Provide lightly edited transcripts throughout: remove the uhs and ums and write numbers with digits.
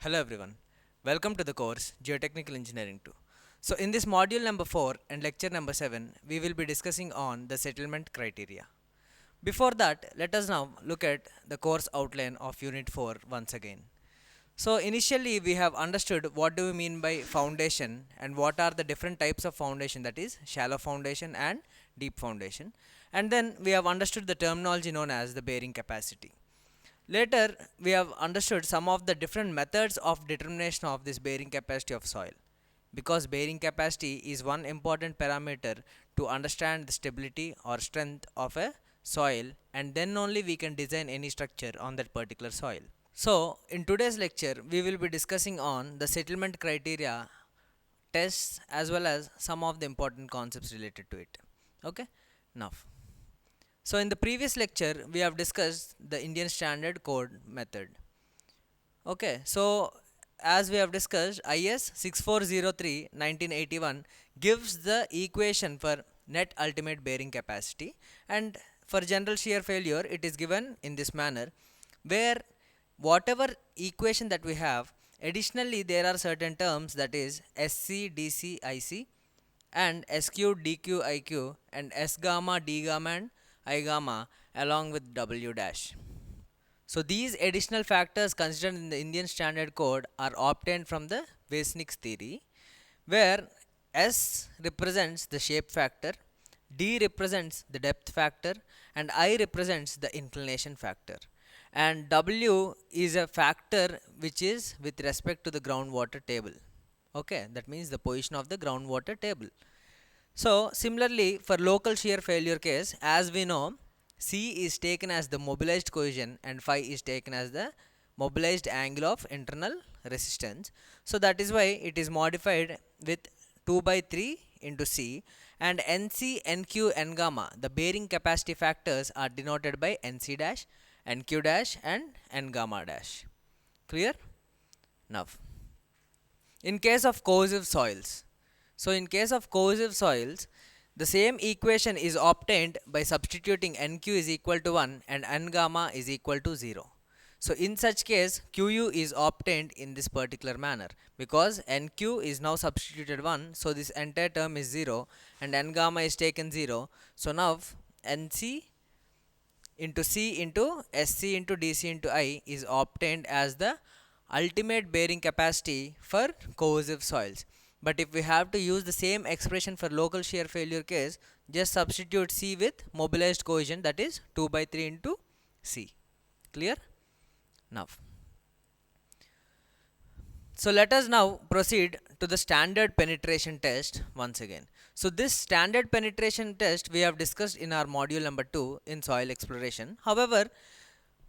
Hello everyone, welcome to the course Geotechnical Engineering 2. So in this module number 4 and lecture number 7, we will be discussing on the settlement criteria. Before that, let us now look at the course outline of Unit 4 once again. So initially we have understood what do we mean by foundation and what are the different types of foundation, that is shallow foundation and deep foundation, and then we have understood the terminology known as the bearing capacity. Later, we have understood some of the different methods of determination of this bearing capacity of soil. Because bearing capacity is one important parameter to understand the stability or strength of a soil, and then only we can design any structure on that particular soil. So, in today's lecture, we will be discussing on the settlement criteria, tests, as well as some of the important concepts related to it. Okay, now. So in the previous lecture, we have discussed the Indian Standard Code method. Okay, so as we have discussed, IS 6403/1981 gives the equation for net ultimate bearing capacity, and for general shear failure, it is given in this manner, where whatever equation that we have, additionally there are certain terms, that is SC, DC, IC, and SQ, DQ, IQ, and S gamma, D gamma, and I gamma along with W dash. So these additional factors considered in the Indian Standard Code are obtained from the Weisnick's theory, where S represents the shape factor, D represents the depth factor, and I represents the inclination factor. And W is a factor which is with respect to the groundwater table. Okay, that means the position of the groundwater table. So similarly, for local shear failure case, as we know, C is taken as the mobilized cohesion and phi is taken as the mobilized angle of internal resistance. So that is why it is modified with 2 by 3 into C, and NC, NQ, N gamma, the bearing capacity factors, are denoted by NC dash, NQ dash, and N gamma dash. Clear? Now, in case of cohesive soils, so in case of cohesive soils, the same equation is obtained by substituting NQ is equal to 1 and N gamma is equal to 0. So in such case, QU is obtained in this particular manner, because NQ is now substituted 1, so this entire term is 0 and N gamma is taken 0. So now NC into C into SC into DC into I is obtained as the ultimate bearing capacity for cohesive soils. But if we have to use the same expression for local shear failure case, just substitute C with mobilized cohesion, that is 2 by 3 into C. Clear? Now, so let us now proceed to the standard penetration test once again. So this standard penetration test we have discussed in our module number 2 in soil exploration. However,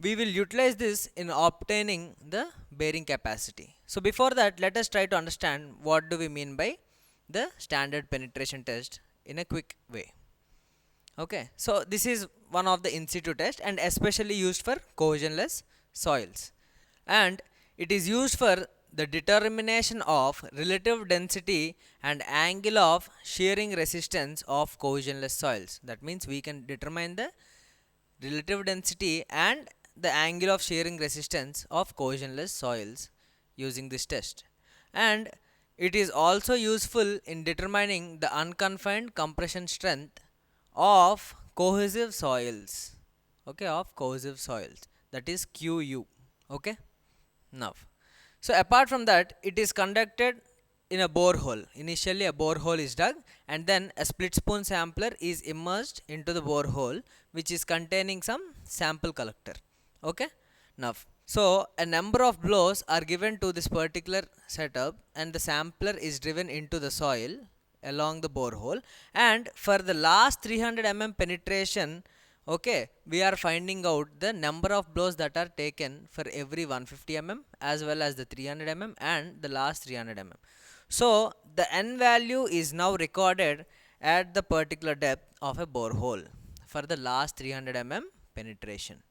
we will utilize this in obtaining the bearing capacity. So before that, let us try to understand what do we mean by the standard penetration test in a quick way. Okay, so this is one of the in situ test and especially used for cohesionless soils, and it is used for the determination of relative density and angle of shearing resistance of cohesionless soils. That means we can determine the relative density and the angle of shearing resistance of cohesionless soils using this test. And it is also useful in determining the unconfined compression strength of cohesive soils. Okay, of cohesive soils, that is QU. Okay, now, so apart from that, it is conducted in a borehole. Initially a borehole is dug, and then a split spoon sampler is immersed into the borehole, which is containing some sample collector. Okay, now, so a number of blows are given to this particular setup, and the sampler is driven into the soil along the borehole, and for the last 300 penetration, okay, we are finding out the number of blows that are taken for every 150 as well as the 300 and the last 300 So the N value is now recorded at the particular depth of a borehole for the last 300 penetration.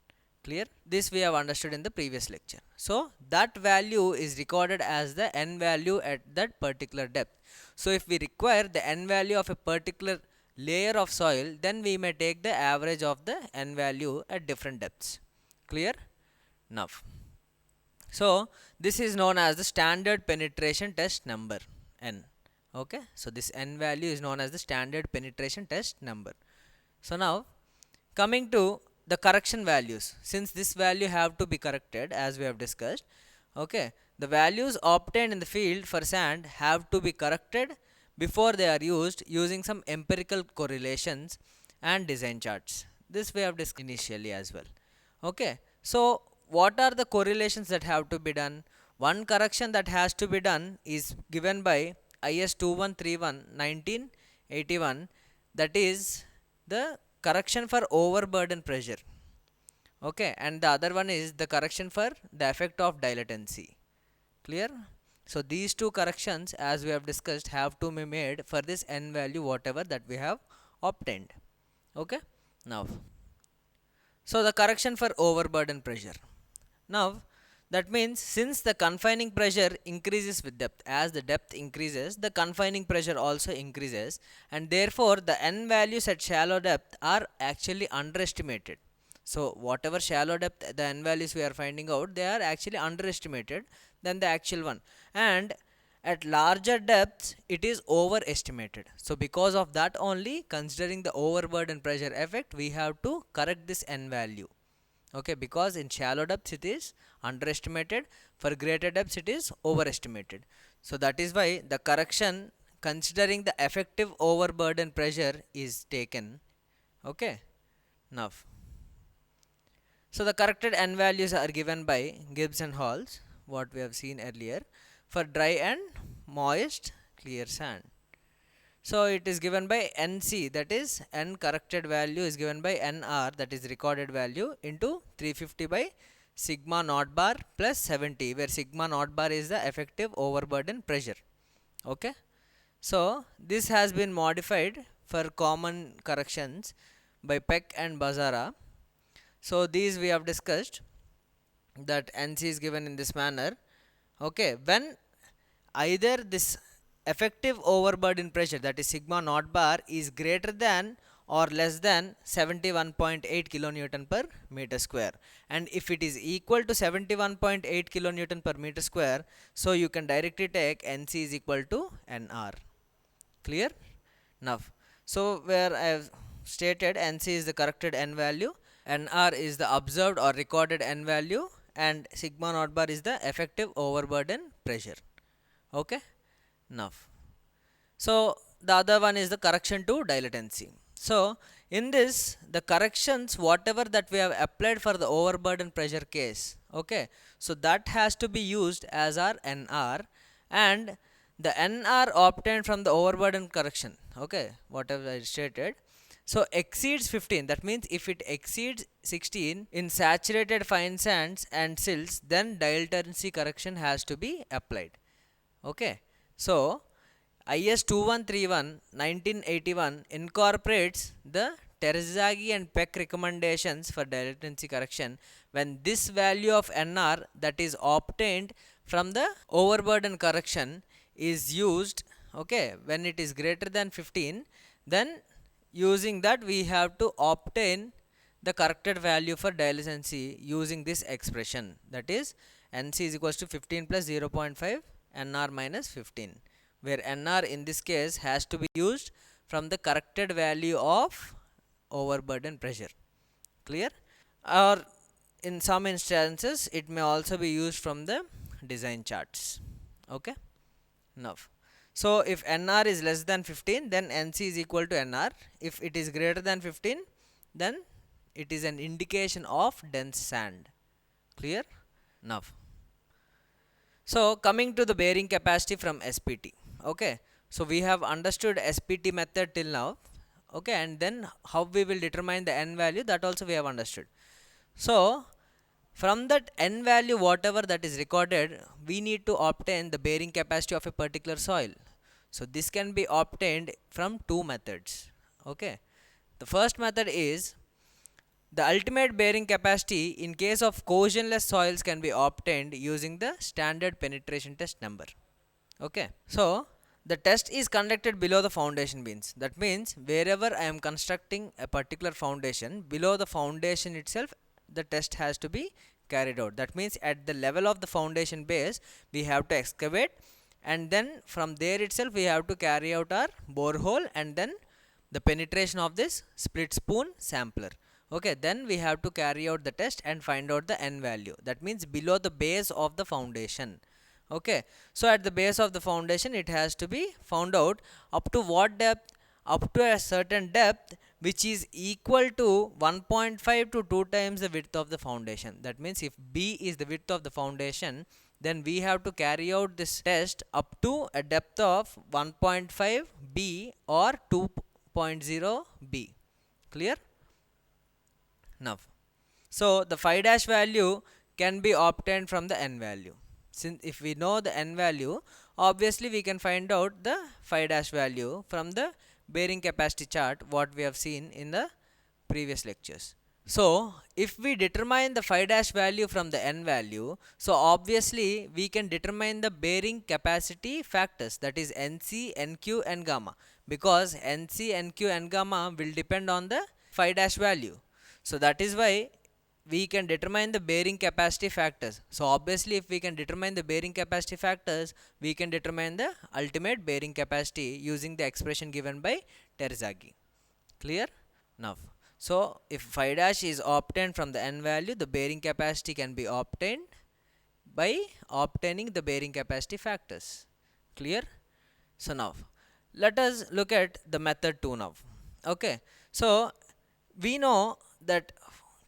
Clear? This we have understood in the previous lecture. So that value is recorded as the N value at that particular depth. So if we require the N value of a particular layer of soil, then we may take the average of the N value at different depths. Clear? Now, So this is known as the standard penetration test number n. Okay, so this n value is known as the standard penetration test number. So now coming to the correction values, since this value have to be corrected as we have discussed, okay, the values obtained in the field for sand have to be corrected before they are used using some empirical correlations and design charts. This we have discussed initially as well. Okay, so what are the correlations that have to be done? One correction that has to be done is given by IS 2131 1981, that is the correction for overburden pressure. Okay, and the other one is the correction for the effect of dilatancy. Clear? So these two corrections, as we have discussed, have to be made for this n value whatever that we have obtained. Okay, now so the correction for overburden pressure. Now that means since the confining pressure increases with depth, as the depth increases, the confining pressure also increases, and therefore the n values at shallow depth are actually underestimated. So whatever shallow depth the n values we are finding out, they are actually underestimated than the actual one, and at larger depths it is overestimated. So because of that only, considering the overburden pressure effect, we have to correct this n value. Okay, because in shallow depths it is underestimated, for greater depths it is overestimated. So that is why the correction considering the effective overburden pressure is taken. Okay, now so the corrected n values are given by Gibbs and Halls, what we have seen earlier, for dry and moist clear sand. So it is given by NC, that is n corrected value is given by NR, that is recorded value, into 350 by sigma naught bar plus 70, where sigma naught bar is the effective overburden pressure. Okay, so this has been modified for common corrections by Peck and Bazara. So these we have discussed, that NC is given in this manner. Okay, when either this effective overburden pressure, that is sigma naught bar, is greater than or less than 71.8 kilonewton per meter square, and if it is equal to 71.8 kilonewton per meter square, so you can directly take NC is equal to NR. Clear? Now so where I have stated NC is the corrected n value, NR is the observed or recorded n value, and sigma naught bar is the effective overburden pressure. Okay, now so the other one is the correction to dilatancy. So in this, the corrections whatever that we have applied for the overburden pressure case, okay, so that has to be used as our NR, and the NR obtained from the overburden correction, okay, whatever I stated, so exceeds 15, that means if it exceeds 16 in saturated fine sands and silts, then dilatancy correction has to be applied. Okay, so IS 2131 1981 incorporates the Terzaghi and Peck recommendations for dilatancy correction when this value of NR that is obtained from the overburden correction is used. Okay, when it is greater than 15, then using that we have to obtain the corrected value for dilatancy using this expression, that is NC is equals to 15 plus 0.5 NR minus 15, where NR in this case has to be used from the corrected value of overburden pressure. Clear? Or in some instances it may also be used from the design charts. Okay, now so if NR is less than 15, then NC is equal to NR. If it is greater than 15, then it is an indication of dense sand. Clear? Now so coming to the bearing capacity from SPT. Okay, so we have understood SPT method till now. Okay, and then how we will determine the n value, that also we have understood. So from that n value whatever that is recorded, we need to obtain the bearing capacity of a particular soil. So this can be obtained from two methods. Okay, the first method is the ultimate bearing capacity in case of cohesionless soils can be obtained using the standard penetration test number. Okay, so the test is conducted below the foundation beams. That means wherever I am constructing a particular foundation, below the foundation itself the test has to be carried out. That means at the level of the foundation base we have to excavate, and then from there itself we have to carry out our borehole and then the penetration of this split spoon sampler. Okay, then we have to carry out the test and find out the n value, that means below the base of the foundation. Okay, so at the base of the foundation it has to be found out up to what depth, up to a certain depth which is equal to 1.5 to 2 times the width of the foundation. That means if b is the width of the foundation, then we have to carry out this test up to a depth of 1.5 b or 2.0 b. Clear? Now, so the phi dash value can be obtained from the n value. Since if we know the n value, obviously we can find out the phi dash value from the bearing capacity chart what we have seen in the previous lectures. So if we determine the phi dash value from the n value, so obviously we can determine the bearing capacity factors, that is nc, nq and gamma, because nc, nq and gamma will depend on the phi dash value. So that is why we can determine the bearing capacity factors. So obviously if we can determine the bearing capacity factors, we can determine the ultimate bearing capacity using the expression given by Terzaghi. Clear? Now, so if phi dash is obtained from the n value, the bearing capacity can be obtained by obtaining the bearing capacity factors. Clear? So now let us look at the method 2 now. Okay, so we know that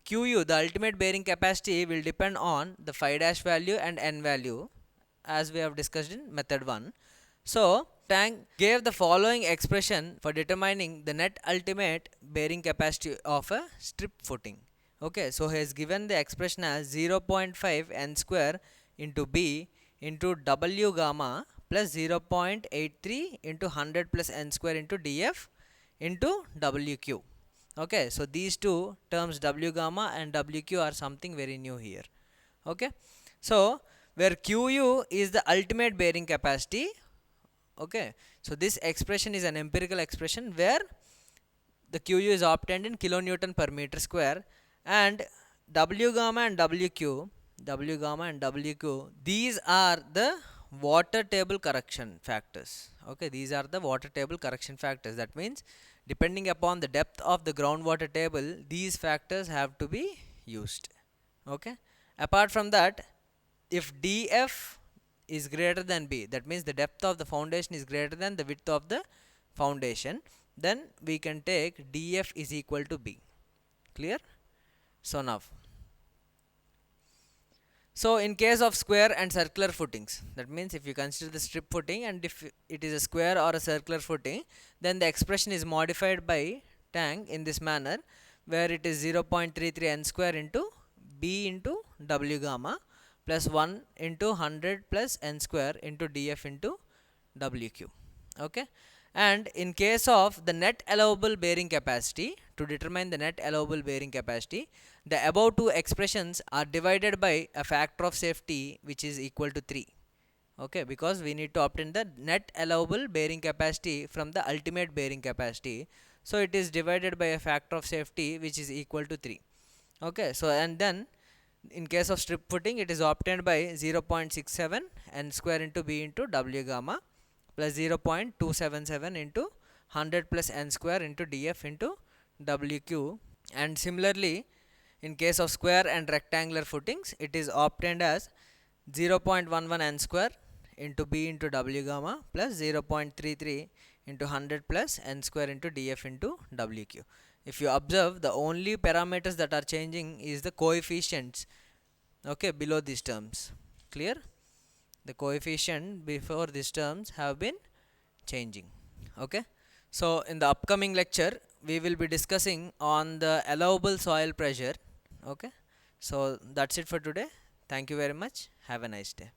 QU, the ultimate bearing capacity, will depend on the phi dash value and n value, as we have discussed in method 1. So Tang gave the following expression for determining the net ultimate bearing capacity of a strip footing. Okay, so he has given the expression as 0.5 n square into b into w gamma plus 0.83 into 100 plus n square into df into wq. Okay, so these two terms w gamma and wq are something very new here. Okay, so where qu is the ultimate bearing capacity. Okay, so this expression is an empirical expression where the qu is obtained in kilonewton per meter square, and w gamma and wq, these are the water table correction factors. Okay, these are the water table correction factors. That means depending upon the depth of the groundwater table, these factors have to be used. Okay, apart from that, if df is greater than b, that means the depth of the foundation is greater than the width of the foundation, then we can take df is equal to b. Clear? So now, so in case of square and circular footings, that means if you consider the strip footing and if it is a square or a circular footing, then the expression is modified by Tang in this manner, where it is 0.33 n square into b into w gamma plus 1 into 100 plus n square into df into wq. Okay, and in case of the net allowable bearing capacity, to determine the net allowable bearing capacity, the above two expressions are divided by a factor of safety which is equal to 3. Okay, because we need to obtain the net allowable bearing capacity from the ultimate bearing capacity, so it is divided by a factor of safety which is equal to 3. Okay, so and then in case of strip footing, it is obtained by 0.67 n square into b into w gamma plus 0.277 into 100 plus n square into df into wq, and similarly in case of square and rectangular footings, it is obtained as 0.11 n square into b into w gamma plus 0.33 into 100 plus n square into df into wq. If you observe, the only parameters that are changing is the coefficients, okay, below these terms. Clear? The coefficient before these terms have been changing. Okay, so in the upcoming lecture we will be discussing on the allowable soil pressure. Okay, so that's it for today. Thank you very much. Have a nice day.